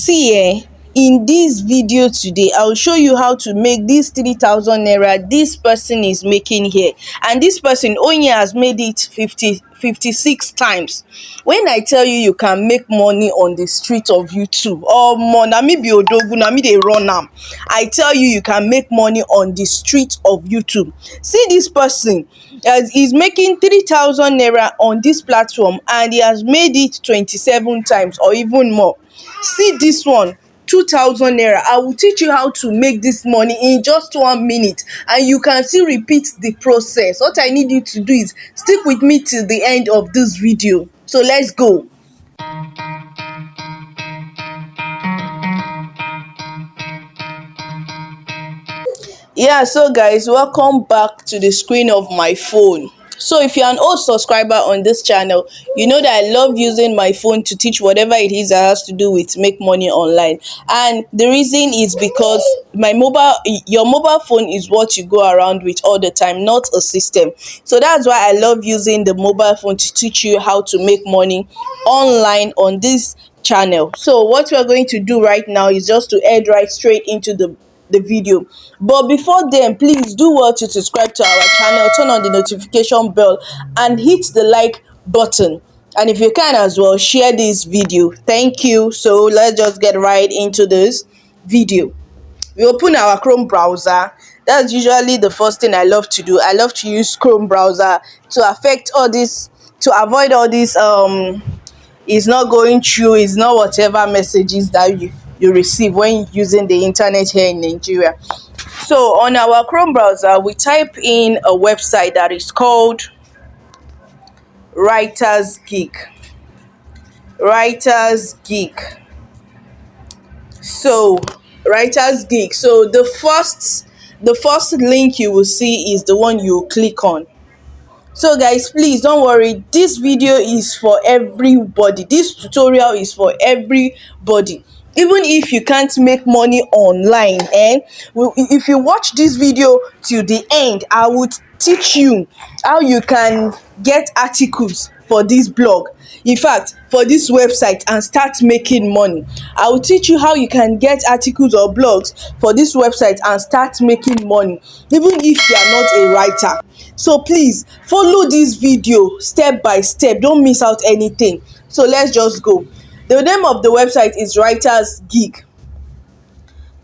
See in this video today I will show you how to make this 3,000 naira this person is making here, and this person only has made it 56 times. When I tell you you can make money on the street of YouTube, na me be odogu, na me dey run am. I tell you you can make money on the street of YouTube. See this person is making 3,000 naira on this platform, and he has made it 27 times or even more. See this one, 2,000 naira. I will teach you how to make this money in just 1 minute, and you can still repeat the process. What I need you to do is stick with me till the end of this video. So let's go. Yeah, so guys, welcome back to the screen of my phone. So if you're an old subscriber on this channel, you know that I love using my phone to teach whatever it is that has to do with make money online. And the reason is because your mobile phone is what you go around with all the time, not a system. So that's why I love using the mobile phone to teach you how to make money online on this channel. So what we're going to do right now is just to head right straight into the video. But before then, please do well to subscribe to our channel, turn on the notification bell, and hit the like button. And if you can as well, share this video. Thank you. So let's just get right into this video. We open our Chrome browser. That's usually the first thing I love to do. I love to use Chrome browser to avoid all this it's not going through, it's not whatever messages that you receive when using the internet here in Nigeria. So on our Chrome browser, we type in a website that is called Geek. Geek. So Geek. So the first link you will see is the one you click on. So guys, please don't worry, this video is for everybody. This tutorial is for everybody. Even if you can't make money online, if you watch this video till the end, I would teach you how you can get articles for this blog, in fact for this website, and start making money. I will teach you how you can get articles or blogs for this website and start making money, even if you are not a writer. So please follow this video step by step, don't miss out anything. So let's just go. The name of the website is Geek.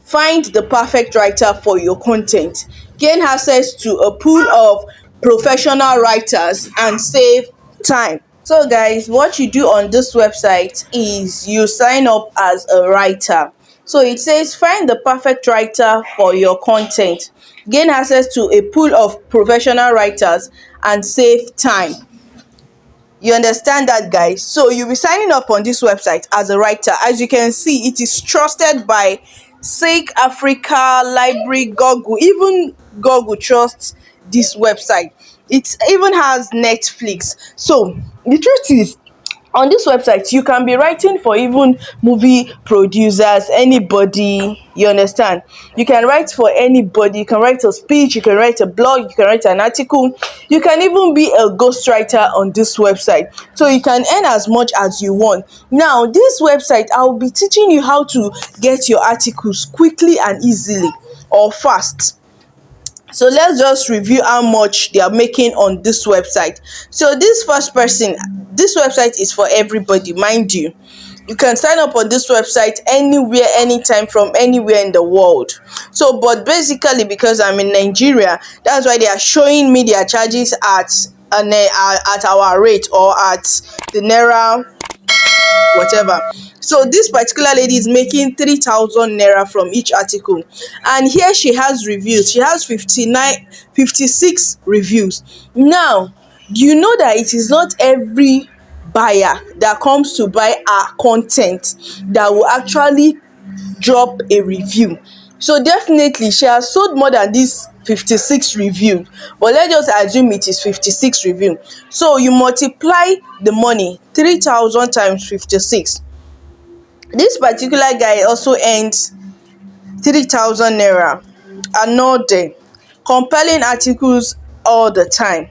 Find the perfect writer for your content, gain access to a pool of professional writers, and save time. So guys, what you do on this website is you sign up as a writer. So it says find the perfect writer for your content, gain access to a pool of professional writers, and save time. You understand that, guys? So you'll be signing up on this website as a writer. As you can see, it is trusted by Seek Africa, Library, Google. Even Google trusts this website. It even has Netflix. So the truth is, on this website you can be writing for even movie producers, anybody. You understand? You can write for anybody. You can write a speech, you can write a blog, you can write an article, you can even be a ghostwriter on this website. So you can earn as much as you want. Now this website, I will be teaching you how to get your articles quickly and easily, or fast. So let's just review how much they are making on this website. So this first person, this website is for everybody, mind you. You can sign up on this website anywhere, anytime, from anywhere in the world. So but basically, because I'm in Nigeria, that's why they are showing me their charges at our rate, or at the naira whatever. So this particular lady is making 3,000 naira from each article, and here she has reviews. She has 56 reviews. Now, do you know that it is not every buyer that comes to buy our content that will actually drop a review? So definitely she has sold more than this 56 reviews, but let's just assume it is 56 reviews. So you multiply the money, 3,000 times 56. This particular guy also earns 3,000 naira. Another compelling articles all the time.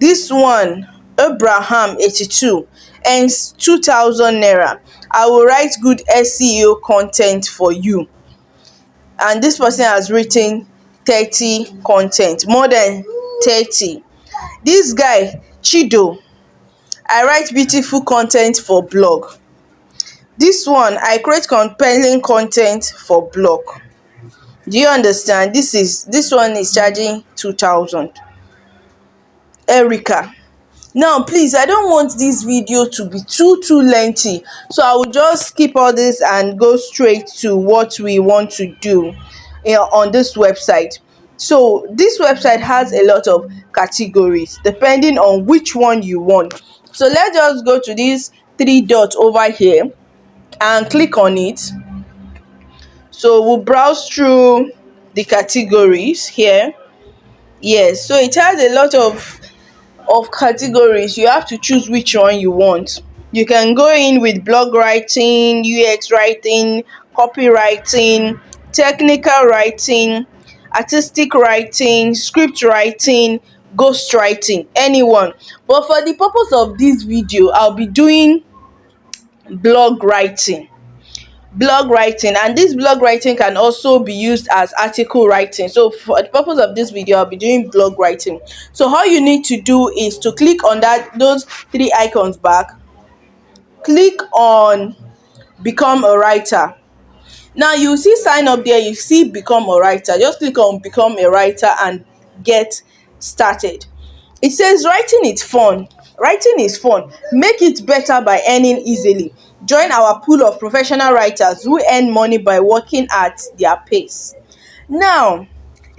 This one, Abraham 82, earns 2,000 naira. I will write good SEO content for you. And this person has written 30 content, more than 30. This guy Chido, I write beautiful content for blog. This one, I create compelling content for blog. Do you understand? This one is charging 2,000. Erica, now please, I don't want this video to be too lengthy, so I will just skip all this and go straight to what we want to do on this website. So this website has a lot of categories depending on which one you want. So let's just go to this three dot over here and click on it. So we'll browse through the categories here. Yes, so it has a lot of categories. You have to choose which one you want. You can go in with blog writing, UX writing, copywriting, technical writing, artistic writing, script writing, ghost writing, anyone. But for the purpose of this video, I'll be doing blog writing. And this blog writing can also be used as article writing. So for the purpose of this video, I'll be doing blog writing. So all you need to do is to click on those three icons back, click on become a writer. Now you see sign up there, you see become a writer. Just click on become a writer and get started. It says writing is fun. Writing is fun. Make it better by earning easily. Join our pool of professional writers who earn money by working at their pace. Now,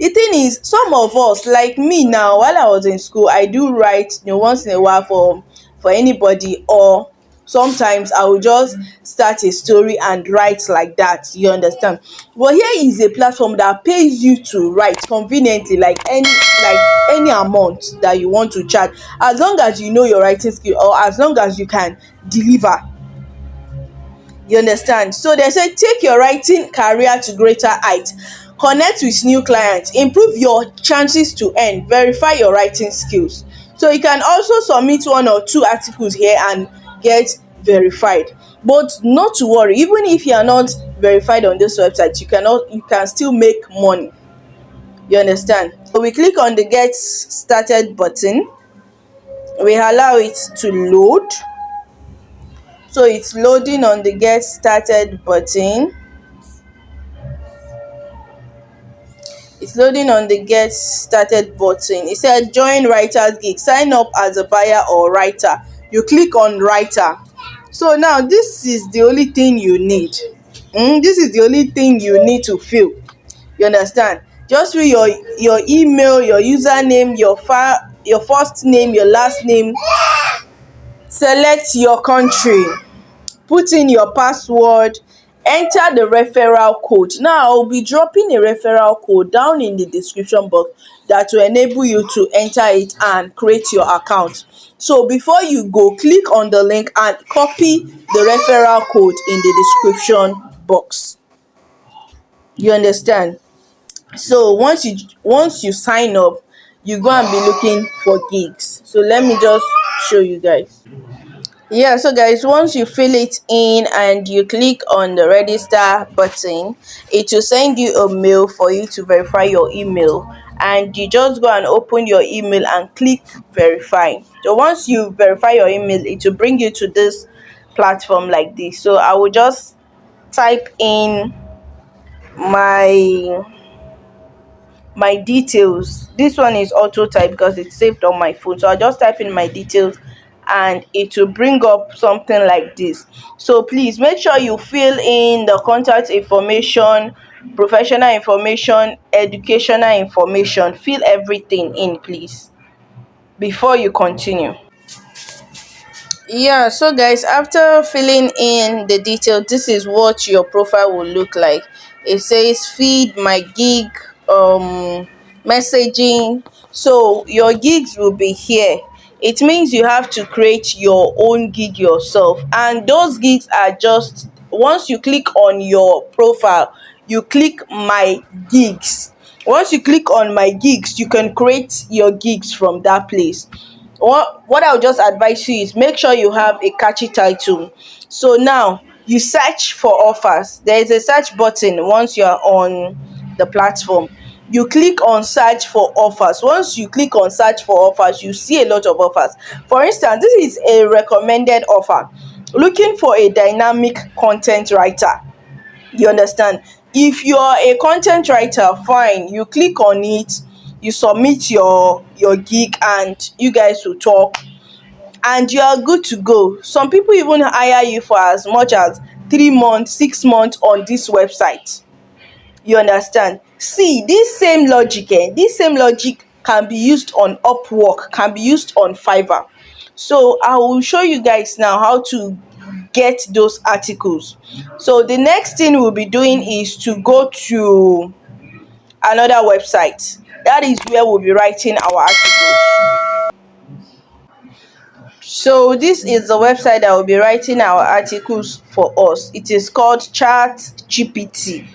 the thing is, some of us, like me now, while I was in school, I do write, once in a while for anybody, or sometimes I will just start a story and write like that. You understand? But here is a platform that pays you to write conveniently, like any amount that you want to charge, as long as you know your writing skill, or as long as you can deliver. You understand? So they say take your writing career to greater heights. Connect with new clients, improve your chances to earn, verify your writing skills. So you can also submit 1 or 2 articles here and get verified. But not to worry, even if you are not verified on this website, you can still make money. You understand? So we click on the get started button. We allow it to load. So it's loading on the get started button. It's loading on the get started button. It said join Writers Geek. Sign up as a buyer or writer. You click on writer. So now this is the only thing you need. This is the only thing you need to fill. You understand? Just fill your email, your username, your first name, your last name. Select your country. Put in your password. Enter the referral code. Now I'll be dropping a referral code down in the description box that will enable you to enter it and create your account. So before you go, click on the link and copy the referral code in the description box. You understand? So once you sign up, you go and be looking for gigs. So let me just show you guys. Yeah, so guys, once you fill it in and you click on the register button, it will send you a mail for you to verify your email, and you just go and open your email and click verify. So once you verify your email, it will bring you to this platform like this. So I will just type in my details. This one is auto type because it's saved on my phone, so I'll just type in my details and it will bring up something like this. So please make sure you fill in the contact information, professional information, educational information. Fill everything in, please, before you continue. Yeah, so guys, after filling in the details, this is what your profile will look like. It says feed, my gig, messaging. So your gigs will be here. It means you have to create your own gig yourself, and those gigs are just, once you click on your profile, you click my gigs. Once you click on my gigs, you can create your gigs from that place. What I'll just advise you is make sure you have a catchy title. So now you search for offers. There is a search button once you are on the platform. You click on search for offers. Once you click on search for offers, you see a lot of offers. For instance, this is a recommended offer, looking for a dynamic content writer. You understand? If you are a content writer, fine, you click on it, you submit your gig, and you guys will talk, and you are good to go. Some people even hire you for as much as 3 months, 6 months on this website. You understand? See, this same logic can be used on Upwork, can be used on Fiverr. So I will show you guys now how to get those articles. So the next thing we'll be doing is to go to another website. That is where we'll be writing our articles. So this is the website that will be writing our articles for us. It is called ChatGPT.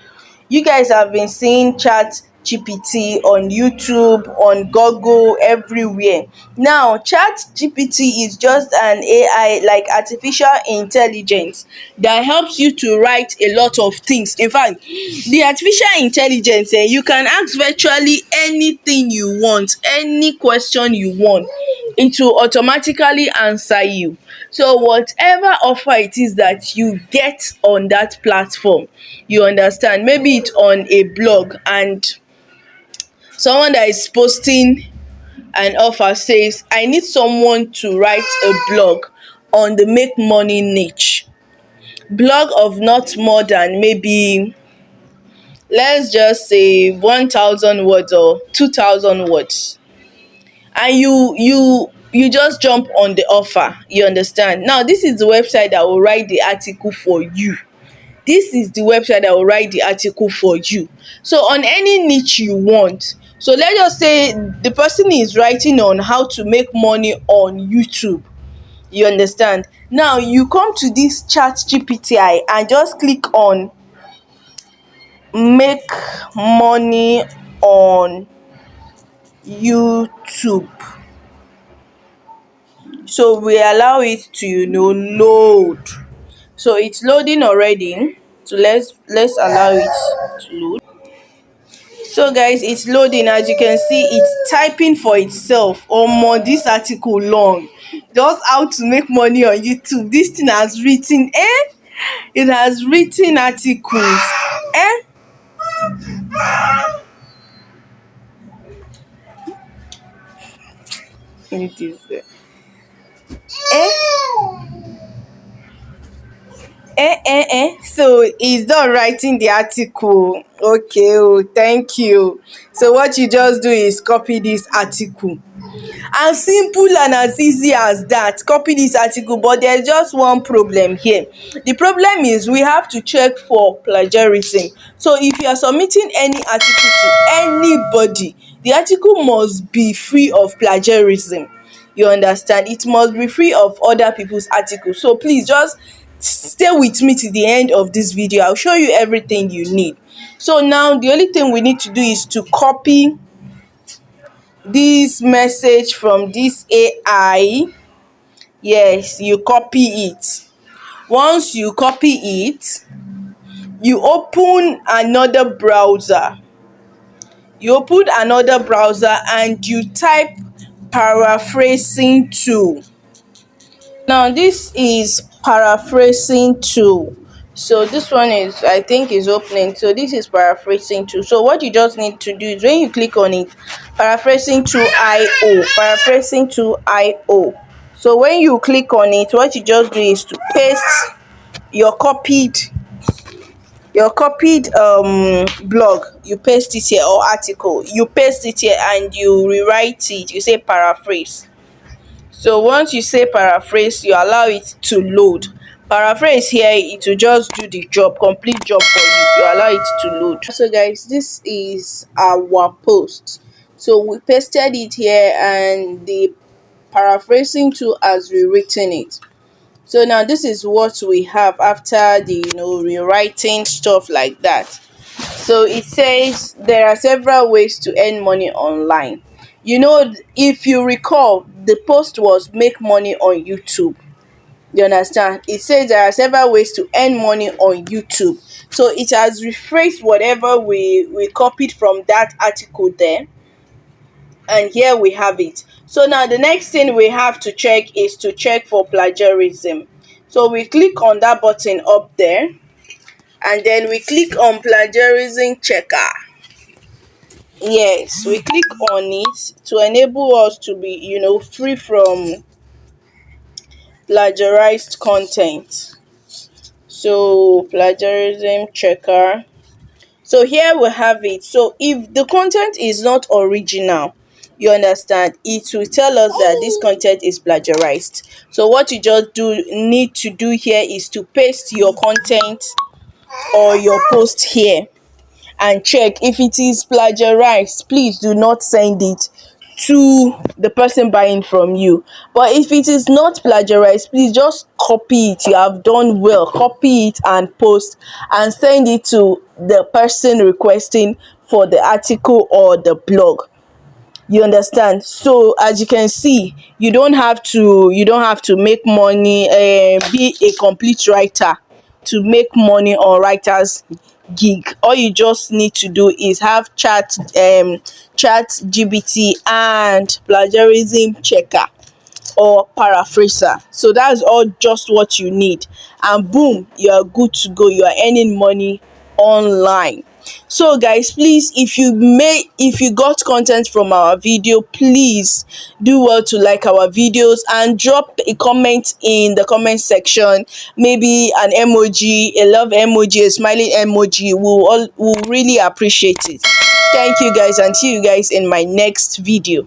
You guys have been seeing ChatGPT on YouTube, on Google, everywhere. Now, ChatGPT is just an AI, like artificial intelligence, that helps you to write a lot of things. In fact, the artificial intelligence, you can ask virtually anything you want, any question you want, it will automatically answer you. So whatever offer it is that you get on that platform, you understand, maybe it's on a blog and someone that is posting an offer says, I need someone to write a blog on the make money niche, blog of not more than, maybe let's just say 1,000 words or 2,000 words, and you just jump on the offer. You understand? Now this is the website that will write the article for you. This is the website that will write the article for you. So on any niche you want, so let's just say the person is writing on how to make money on YouTube. You understand? Now you come to this ChatGPT and just click on make money on YouTube. So we allow it to load. So it's loading already. So let's allow it to load. So guys, it's loading. As you can see, it's typing for itself. Omo, this article long, just how to make money on YouTube. This thing has written, it has written articles, it is so he's done writing the article. Okay, oh, thank you. So what you just do is copy this article. As simple and as easy as that, copy this article. But there's just one problem here. The problem is we have to check for plagiarism. So if you are submitting any article to anybody, the article must be free of plagiarism. You understand? It must be free of other people's articles. So please just stay with me to the end of this video. I'll show you everything you need. So now the only thing we need to do is to copy this message from this AI. Yes, you copy it. Once you copy it, you open another browser. And you type paraphrasing tool. Now this is paraphrasing tool. So this one is, I think, is opening. So this is paraphrasing tool. So what you just need to do is when you click on it, paraphrasing tool IO. So when you click on it, what you just do is to paste your copied blog. You paste it here, or article. You paste it here and you rewrite it. You say paraphrase. So once you say paraphrase, you allow it to load. Paraphrase here, it will just do the job, complete job for you. You allow it to load. So guys, this is our post. So we pasted it here and the paraphrasing tool has rewritten it. So now this is what we have after the rewriting stuff like that. So it says there are several ways to earn money online. If you recall, the post was make money on YouTube. You understand? It says there are several ways to earn money on YouTube. So it has rephrased whatever we copied from that article there, and here we have it. So now the next thing we have to check is to check for plagiarism. So we click on that button up there, and then we click on plagiarism checker. Yes, we click on it to enable us to be, free from plagiarized content. So plagiarism checker. So here we have it. So if the content is not original, you understand, it will tell us that this content is plagiarized. So what you just need to do here is to paste your content or your post here and check if it is plagiarized. Please do not send it to the person buying from you. But if it is not plagiarized, please just copy it. You have done well. Copy it and post and send it to the person requesting for the article or the blog. You understand? So as you can see, you don't have to make money, be a complete writer to make money on writers gig. All you just need to do is have chat gpt and plagiarism checker or paraphraser. So that's all, just what you need, and boom, you are good to go. You are earning money online. So guys, please, if you got content from our video, please do well to like our videos and drop a comment in the comment section. Maybe an emoji, a love emoji, a smiling emoji. We'll really appreciate it. Thank you guys, and see you guys in my next video.